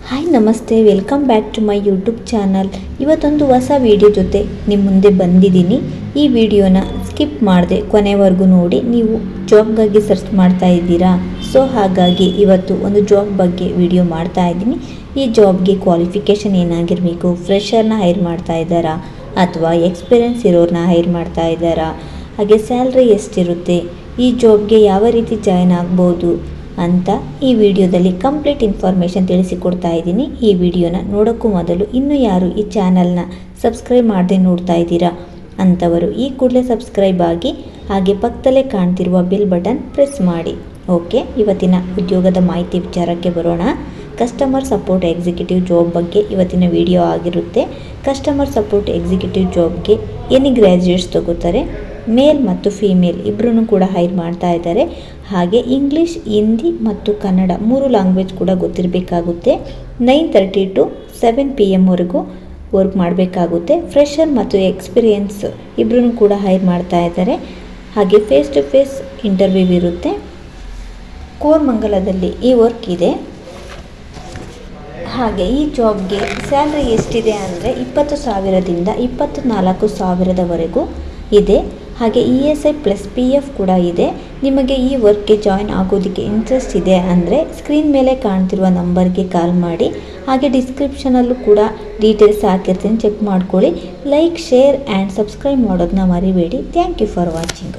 Hi ನಮಸ್ತೆ, welcome back to my YouTube channel. ಇವತ್ತೊಂದು ಹೊಸ ವಿಡಿಯೋ ಜೊತೆ ನಿಮ್ಮ ಮುಂದೆ ಬಂದಿದ್ದೀನಿ. ಈ ವಿಡಿಯೋನ ಸ್ಕಿಪ್ ಮಾಡದೆ ಕೊನೆವರೆಗೂ ನೋಡಿ. ನೀವು ಜಾಬ್ಗಾಗಿ ಸರ್ಚ್ ಮಾಡ್ತಾ ಇದ್ದೀರಾ, ಸೊ ಹಾಗಾಗಿ ಇವತ್ತು ಒಂದು ಜಾಬ್ ಬಗ್ಗೆ ವಿಡಿಯೋ ಮಾಡ್ತಾ ಇದ್ದೀನಿ. ಈ ಜಾಬ್ಗೆ ಕ್ವಾಲಿಫಿಕೇಷನ್ ಏನಾಗಿರಬೇಕು, ಫ್ರೆಷರ್ನ ಹೈರ್ ಮಾಡ್ತಾ ಇದ್ದಾರಾ ಅಥವಾ ಎಕ್ಸ್ಪೀರಿಯನ್ಸ್ ಇರೋರನ್ನ ಹೈರ್ ಮಾಡ್ತಾ ಇದ್ದಾರಾ, ಹಾಗೆ ಸ್ಯಾಲ್ರಿ ಎಷ್ಟಿರುತ್ತೆ, ಈ ಜಾಬ್ಗೆ ಯಾವ ರೀತಿ ಜಾಯ್ನ್ ಆಗ್ಬೋದು ಅಂತ ಈ ವಿಡಿಯೋದಲ್ಲಿ ಕಂಪ್ಲೀಟ್ ಇನ್ಫಾರ್ಮೇಷನ್ ತಿಳಿಸಿಕೊಡ್ತಾ ಇದ್ದೀನಿ. ಈ ವಿಡಿಯೋನ ನೋಡೋಕ್ಕೂ ಮೊದಲು ಇನ್ನೂ ಯಾರು ಈ ಚಾನಲ್ನ ಸಬ್ಸ್ಕ್ರೈಬ್ ಮಾಡದೆ ನೋಡ್ತಾ ಇದ್ದೀರಾ ಅಂಥವರು ಈ ಕೂಡಲೇ ಸಬ್ಸ್ಕ್ರೈಬ್ ಆಗಿ, ಹಾಗೆ ಪಕ್ಕದಲ್ಲೇ ಕಾಣ್ತಿರುವ ಬೆಲ್ ಬಟನ್ ಪ್ರೆಸ್ ಮಾಡಿ. ಓಕೆ, ಇವತ್ತಿನ ಉದ್ಯೋಗದ ಮಾಹಿತಿ ವಿಚಾರಕ್ಕೆ ಬರೋಣ. ಕಸ್ಟಮರ್ ಸಪೋರ್ಟ್ ಎಕ್ಸಿಕ್ಯೂಟಿವ್ ಜಾಬ್ ಬಗ್ಗೆ ಇವತ್ತಿನ ವಿಡಿಯೋ ಆಗಿರುತ್ತೆ. ಕಸ್ಟಮರ್ ಸಪೋರ್ಟ್ ಎಕ್ಸಿಕ್ಯೂಟಿವ್ ಜಾಬ್ಗೆ ಎನಿ ಗ್ರ್ಯಾಜುಯೇಟ್ಸ್ ತಗೋತಾರೆ. ಮೇಲ್ ಮತ್ತು ಫೀಮೇಲ್ ಇಬ್ಬರೂ ಕೂಡ ಹೈರ್ ಮಾಡ್ತಾ ಇದ್ದಾರೆ. ಹಾಗೆ ಇಂಗ್ಲೀಷ್, ಹಿಂದಿ ಮತ್ತು ಕನ್ನಡ 3 ಲ್ಯಾಂಗ್ವೇಜ್ ಕೂಡ ಗೊತ್ತಿರಬೇಕಾಗುತ್ತೆ. 9:30 to 7 PM ವರೆಗೂ ವರ್ಕ್ ಮಾಡಬೇಕಾಗುತ್ತೆ. ಫ್ರೆಷರ್ ಮತ್ತು ಎಕ್ಸ್ಪೀರಿಯನ್ಸ್ ಇಬ್ಬರೂ ಕೂಡ ಹೈರ್ ಮಾಡ್ತಾ ಇದ್ದಾರೆ. ಹಾಗೆ ಫೇಸ್ ಟು ಫೇಸ್ ಇಂಟರ್ವ್ಯೂ ಇರುತ್ತೆ. ಕೋರಮಂಗಲದಲ್ಲಿ ಈ ವರ್ಕ್ ಇದೆ. ಹಾಗೆ ಈ ಜಾಬ್ಗೆ ಸ್ಯಾಲ್ರಿ ಎಷ್ಟಿದೆ ಅಂದರೆ 20,000ದಿಂದ 24,000ವರೆಗೂ ಇದೆ. ಹಾಗೆ ESI ಪ್ಲಸ್ PF ಕೂಡ ಇದೆ. ನಿಮಗೆ ಈ ವರ್ಕ್ಗೆ ಜಾಯ್ನ್ ಆಗೋದಕ್ಕೆ ಇಂಟ್ರೆಸ್ಟ್ ಇದೆ ಅಂದರೆ ಸ್ಕ್ರೀನ್ ಮೇಲೆ ಕಾಣ್ತಿರುವ ನಂಬರ್ಗೆ ಕಾಲ್ ಮಾಡಿ. ಹಾಗೆ ಡಿಸ್ಕ್ರಿಪ್ಷನಲ್ಲೂ ಕೂಡ ಡೀಟೇಲ್ಸ್ ಹಾಕಿರ್ತೀನಿ, ಚೆಕ್ ಮಾಡ್ಕೊಳ್ಳಿ. ಲೈಕ್, ಶೇರ್ ಆ್ಯಂಡ್ ಸಬ್ಸ್ಕ್ರೈಬ್ ಮಾಡೋದನ್ನ ಮರಿಬೇಡಿ. Thank you for watching.